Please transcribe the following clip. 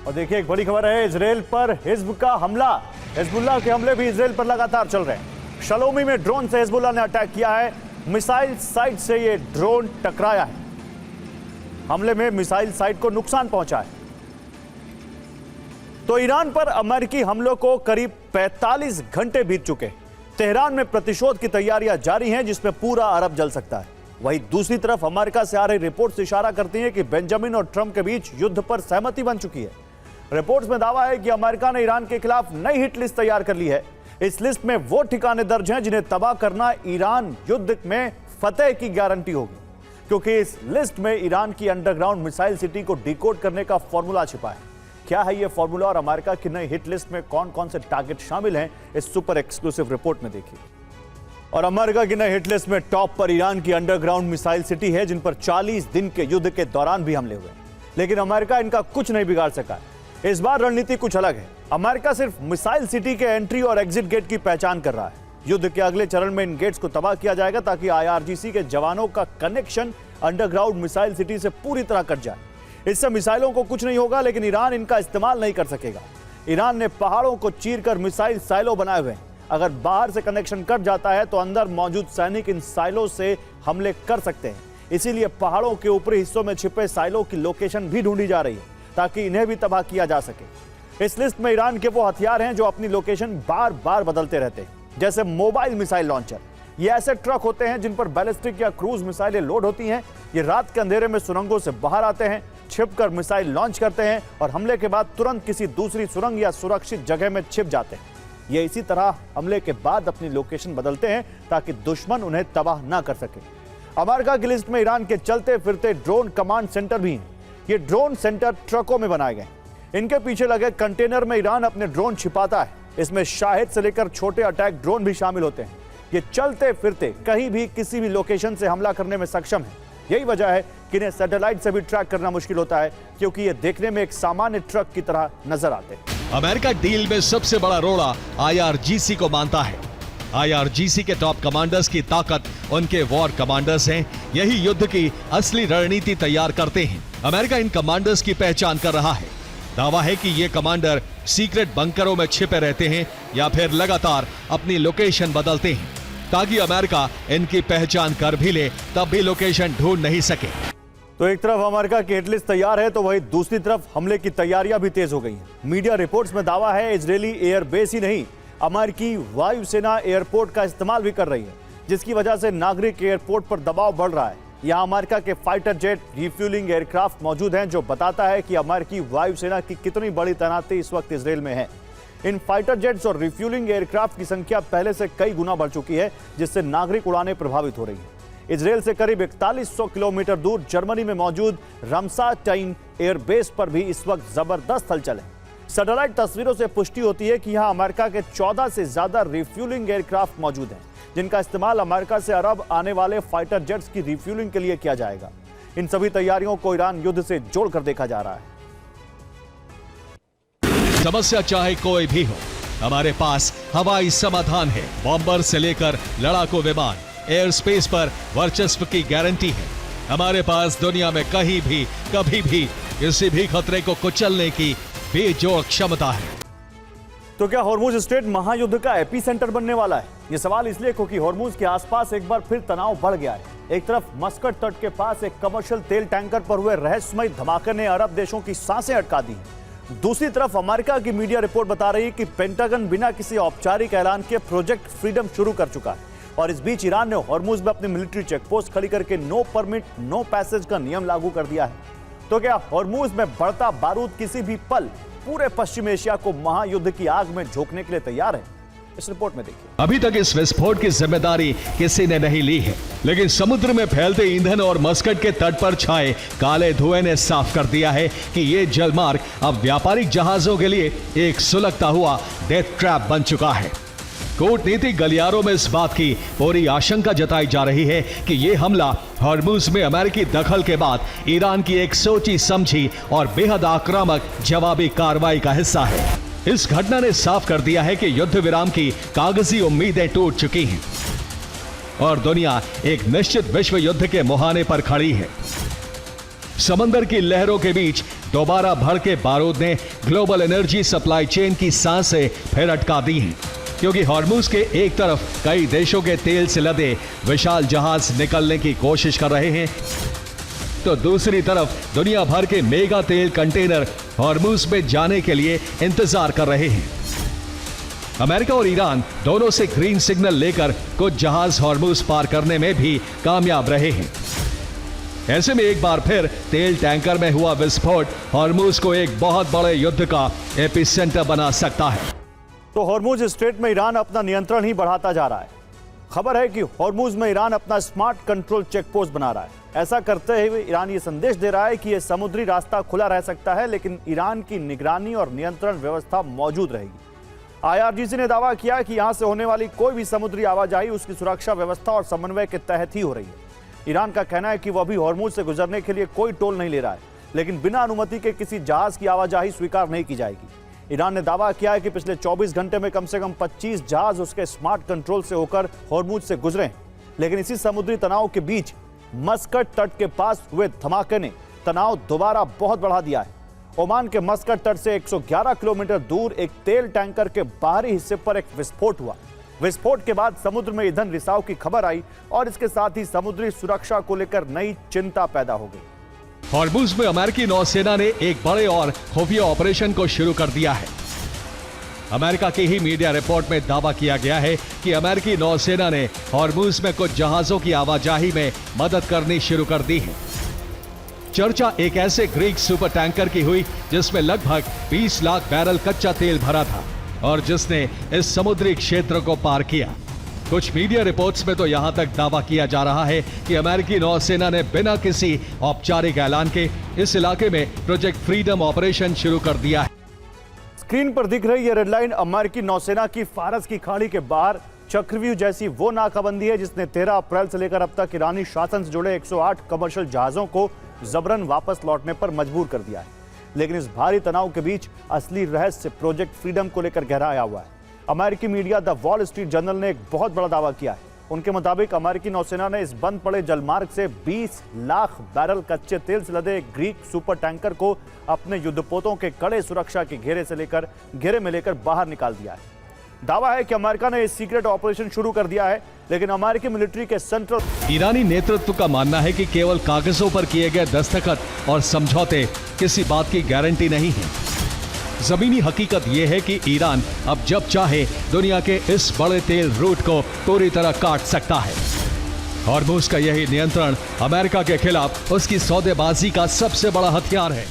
और देखिए एक बड़ी खबर है, इजराइल पर हिजब का हमला। हिजबुल्लाह के हमले भी इजराइल पर लगातार चल रहे हैं। शलोमी में ड्रोन से हिजबुल्लाह ने अटैक किया है। मिसाइल साइट से ये ड्रोन टकराया है। हमले में मिसाइल साइट को नुकसान पहुंचा है। तो ईरान पर अमेरिकी हमलों को करीब 45 घंटे बीत चुके। तेहरान में प्रतिशोध की तैयारियां जारी हैं, जिसमें पूरा अरब जल सकता है। वहीं दूसरी तरफ अमेरिका से आ रही रिपोर्ट्स इशारा करती हैं कि बेंजामिन और ट्रंप के बीच युद्ध पर सहमति बन चुकी है। रिपोर्ट्स में दावा है कि अमेरिका ने ईरान के खिलाफ नई हिट लिस्ट तैयार कर ली है। इस लिस्ट में वो ठिकाने दर्ज हैं जिन्हें तबाह करना ईरान युद्ध में फतेह की गारंटी होगी, क्योंकि इस लिस्ट में ईरान की अंडरग्राउंड मिसाइल सिटी को डिकोड करने का फॉर्मूला छिपा है। क्या है यह फॉर्मूला और अमेरिका की नई हिट लिस्ट में कौन कौन से टारगेट शामिल हैं, इस सुपर एक्सक्लूसिव रिपोर्ट में देखिए। और अमेरिका की नई हिट लिस्ट में टॉप पर ईरान की अंडरग्राउंड मिसाइल सिटी है, जिन पर 40 दिन के युद्ध के दौरान भी हमले हुए, लेकिन अमेरिका इनका कुछ नहीं बिगाड़ सका। इस बार रणनीति कुछ अलग है। अमेरिका सिर्फ मिसाइल सिटी के एंट्री और एग्जिट गेट की पहचान कर रहा है। युद्ध के अगले चरण में इन गेट्स को तबाह किया जाएगा ताकि IRGC के जवानों का कनेक्शन अंडरग्राउंड मिसाइल सिटी से पूरी तरह कट जाए। इससे मिसाइलों को कुछ नहीं होगा, लेकिन ईरान इनका इस्तेमाल नहीं कर सकेगा। ईरान ने पहाड़ों को चीरकर मिसाइल साइलो बनाए हुए हैं। अगर बाहर से कनेक्शन कट जाता है तो अंदर मौजूद सैनिक इन साइलो से हमले कर सकते हैं। इसीलिए पहाड़ों के ऊपरी हिस्सों में छिपे साइलो की लोकेशन भी ढूंढी जा रही है, ताकि इन्हें भी तबाह किया जा सके। इस लिस्ट में ईरान के वो हथियार हैं जो अपनी लोकेशन बार बार बदलते रहते हैं, जैसे मोबाइल मिसाइल लॉन्चर। ये ऐसे ट्रक होते हैं जिन पर बैलिस्टिक या क्रूज मिसाइलें लोड होती हैं। ये रात के अंधेरे में सुरंगों से बाहर आते हैं, छिपकर मिसाइल लॉन्च करते हैं और हमले के बाद तुरंत किसी दूसरी सुरंग या सुरक्षित जगह में छिप जाते हैं। ये इसी तरह हमले के बाद अपनी लोकेशन बदलते हैं ताकि दुश्मन उन्हें तबाह ना कर सके। अमेरिका की लिस्ट में ईरान के चलते फिरते ड्रोन कमांड सेंटर भी हैं। ये ड्रोन सेंटर ट्रकों में बनाए गए। इनके पीछे लगे कंटेनर में ईरान अपने ड्रोन छिपाता है। इसमें शाहिद से लेकर छोटे अटैक ड्रोन भी शामिल होते हैं। ये चलते फिरते कहीं भी किसी भी लोकेशन से हमला करने में सक्षम है। यही वजह है कि इन्हें सैटेलाइट से भी ट्रैक करना मुश्किल होता है, क्योंकि ये देखने में एक सामान्य ट्रक की तरह नजर आते हैं। अमेरिका डील में सबसे बड़ा रोड़ा IRGC को मानता है। IRGC के टॉप कमांडर्स की ताकत उनके वॉर कमांडर्स हैं। यही युद्ध की असली रणनीति तैयार करते हैं। अमेरिका इन कमांडर्स की पहचान कर रहा है। दावा है कि ये कमांडर सीक्रेट बंकरों में छिपे रहते हैं या फिर लगातार अपनी लोकेशन बदलते हैं, ताकि अमेरिका इनकी पहचान कर भी ले तब भी लोकेशन ढूंढ नहीं सके। तो एक तरफ अमेरिका की हिट लिस्ट तैयार है, तो वहीं दूसरी तरफ हमले की तैयारियां भी तेज हो गई हैं। मीडिया रिपोर्ट्स में दावा है इजरायली एयरबेस ही नहीं, अमेरिकी वायुसेना एयरपोर्ट का इस्तेमाल भी कर रही है, जिसकी वजह से नागरिक एयरपोर्ट पर दबाव बढ़ रहा है। यहाँ अमेरिका के फाइटर जेट रिफ्यूलिंग एयरक्राफ्ट मौजूद हैं, जो बताता है कि अमेरिकी वायुसेना की कितनी बड़ी तैनाती इस वक्त इजरायल में है। इन फाइटर जेट्स और रिफ्यूलिंग एयरक्राफ्ट की संख्या पहले से कई गुना बढ़ चुकी है, जिससे नागरिक उड़ानें प्रभावित हो रही हैं। इजरायल से करीब 4100 किलोमीटर दूर जर्मनी में मौजूद रमसाटाइन एयरबेस पर भी इस वक्त जबरदस्त हलचल है। सैटेलाइट तस्वीरों से पुष्टि होती है कि यहां अमेरिका के 14 से ज्यादा रिफ्यूलिंग एयरक्राफ्ट मौजूद हैं, जिनका इस्तेमाल अमेरिका से अरब आने वाले फाइटर जेट्स की रिफ्यूलिंग के लिए किया जाएगा। इन सभी तैयारियों को ईरान युद्ध से जोड़कर देखा जा रहा है। समस्या चाहे कोई भी हो, हमारे पास हवाई समाधान है। बॉम्बर से लेकर लड़ाकू विमान, एयर स्पेस पर वर्चस्व की गारंटी है। हमारे पास दुनिया में कहीं भी कभी भी किसी भी खतरे को कुचलने की बेजोड़ क्षमता है। तो क्या हॉर्मुज स्ट्रेट महायुद्ध का एपीसेंटर बनने वाला है? यह सवाल इसलिए क्योंकि हॉर्मुज के आसपास एक बार फिर तनाव बढ़ गया है। एक तरफ मस्कट तट के पास एक कमर्शियल तेल टैंकर पर हुए रहस्यमय धमाके ने अरब देशों की सांसें अटका दी। दूसरी तरफ अमेरिका की मीडिया रिपोर्ट बता रही है कि पेंटागन बिना किसी औपचारिक ऐलान के प्रोजेक्ट फ्रीडम शुरू कर चुका है। और इस बीच ईरान ने हॉर्मुज में अपनी मिलिट्री चेकपोस्ट खड़ी करके नो परमिट नो पैसेज का नियम लागू कर दिया है। तो क्या हॉर्मुज में बढ़ता बारूद किसी भी पल पूरे पश्चिम एशिया को महायुद्ध की आग में झोंकने के लिए तैयार है? इस रिपोर्ट में देखिए। अभी तक इस विस्फोट की जिम्मेदारी किसी ने नहीं ली है, लेकिन समुद्र में फैलते ईंधन और मस्कट के तट पर छाए काले धुएं ने साफ कर दिया है कि ये जलमार्ग अब व्यापारिक जहाजों के लिए एक सुलगता हुआ डेथ ट्रैप बन चुका है। कूटनीतिक गलियारों में इस बात की पूरी आशंका जताई जा रही है कि यह हमला हॉर्मुज में अमेरिकी दखल के बाद ईरान की एक सोची समझी और बेहद आक्रामक जवाबी कार्रवाई का हिस्सा है। इस घटना ने साफ कर दिया है कि युद्ध विराम की कागजी उम्मीदें टूट चुकी हैं और दुनिया एक निश्चित विश्व युद्ध के मुहाने पर खड़ी है। समंदर की लहरों के बीच दोबारा भड़के बारूद ने ग्लोबल एनर्जी सप्लाई चेन की सांसें फिर अटका दी हैं, क्योंकि हॉर्मुज के एक तरफ कई देशों के तेल से लदे विशाल जहाज निकलने की कोशिश कर रहे हैं, तो दूसरी तरफ दुनिया भर के मेगा तेल कंटेनर हॉर्मुज में जाने के लिए इंतजार कर रहे हैं। अमेरिका और ईरान दोनों से ग्रीन सिग्नल लेकर कुछ जहाज हॉर्मुज पार करने में भी कामयाब रहे हैं। ऐसे में एक बार फिर तेल टैंकर में हुआ विस्फोट हॉर्मुज को एक बहुत बड़े युद्ध का एपिसेंटर बना सकता है। तो हॉर्मुज स्ट्रेट में ईरान अपना नियंत्रण ही बढ़ाता जा रहा है। खबर है कि हॉर्मुज में ईरान अपना स्मार्ट कंट्रोल चेकपोस्ट बना रहा है। ऐसा करते हुए ईरान ये संदेश दे रहा है कि यह समुद्री रास्ता खुला रह सकता है, लेकिन ईरान की निगरानी और नियंत्रण व्यवस्था मौजूद रहेगी। IRGC ने दावा किया कि यहां से होने वाली कोई भी समुद्री आवाजाही उसकी सुरक्षा व्यवस्था और समन्वय के तहत ही हो रही है। ईरान का कहना है कि वह भी हॉर्मुज से गुजरने के लिए कोई टोल नहीं ले रहा है, लेकिन बिना अनुमति के किसी जहाज की आवाजाही स्वीकार नहीं की जाएगी। ईरान ने दावा किया है कि पिछले 24 घंटे में कम से कम 25 जहाज उसके स्मार्ट कंट्रोल से होकर हॉर्मुज से गुजरे हैं, लेकिन इसी समुद्री तनाव के बीच मस्कट तट के पास हुए धमाके ने तनाव दोबारा बहुत बढ़ा दिया है। ओमान के मस्कट तट से 111 किलोमीटर दूर एक तेल टैंकर के बाहरी हिस्से पर एक विस्फोट हुआ। विस्फोट के बाद समुद्र में ईंधन रिसाव की खबर आई और इसके साथ ही समुद्री सुरक्षा को लेकर नई चिंता पैदा हो गई। हॉर्मुज में अमेरिकी नौसेना ने एक बड़े और खुफिया ऑपरेशन को शुरू कर दिया है। अमेरिका की ही मीडिया रिपोर्ट में दावा किया गया है कि अमेरिकी नौसेना ने हॉर्मुज में कुछ जहाजों की आवाजाही में मदद करनी शुरू कर दी है। चर्चा एक ऐसे ग्रीक सुपर टैंकर की हुई जिसमें लगभग 20 लाख बैरल कच्चा तेल भरा था और जिसने इस समुद्री क्षेत्र को पार किया। कुछ मीडिया रिपोर्ट्स में तो यहां तक दावा किया जा रहा है कि अमेरिकी नौसेना ने बिना किसी औपचारिक ऐलान के इस इलाके में प्रोजेक्ट फ्रीडम ऑपरेशन शुरू कर दिया है। स्क्रीन पर दिख रही यह रेड लाइन अमेरिकी नौसेना की फारस की खाड़ी के बाहर चक्रव्यूह जैसी वो नाकाबंदी है जिसने 13 अप्रैल से लेकर अब तक ईरानी शासन से जुड़े 108 कमर्शियल जहाजों को जबरन वापस लौटने पर मजबूर कर दिया है। लेकिन इस भारी तनाव के बीच असली रहस्य प्रोजेक्ट फ्रीडम को लेकर गहराया हुआ है। अमेरिकी media the wall street journal ने एक बहुत बड़ा दावा किया है। उनके मुताबिक अमेरिकी नौसेना ने इस बंद पड़े जलमार्ग से 20 लाख बैरल कच्चे तेल से लदे एक ग्रीक सुपर टैंकर को अपने युद्धपोतों के कड़े सुरक्षा के घेरे में लेकर बाहर निकाल दिया है। दावा है कि अमेरिका ने इस सीक्रेट ऑपरेशन शुरू कर दिया है, लेकिन अमेरिकी मिलिट्री के सेंट्रल ईरानी नेतृत्व का मानना है कि केवल कागजों पर किए गए दस्तखत और समझौते किसी बात की गारंटी नहीं है। जमीनी हकीकत यह है कि ईरान अब जब चाहे दुनिया के इस बड़े तेल रूट को पूरी तरह काट सकता है। हॉर्मुज का यही नियंत्रण अमेरिका के खिलाफ उसकी सौदेबाजी का सबसे बड़ा हथियार है।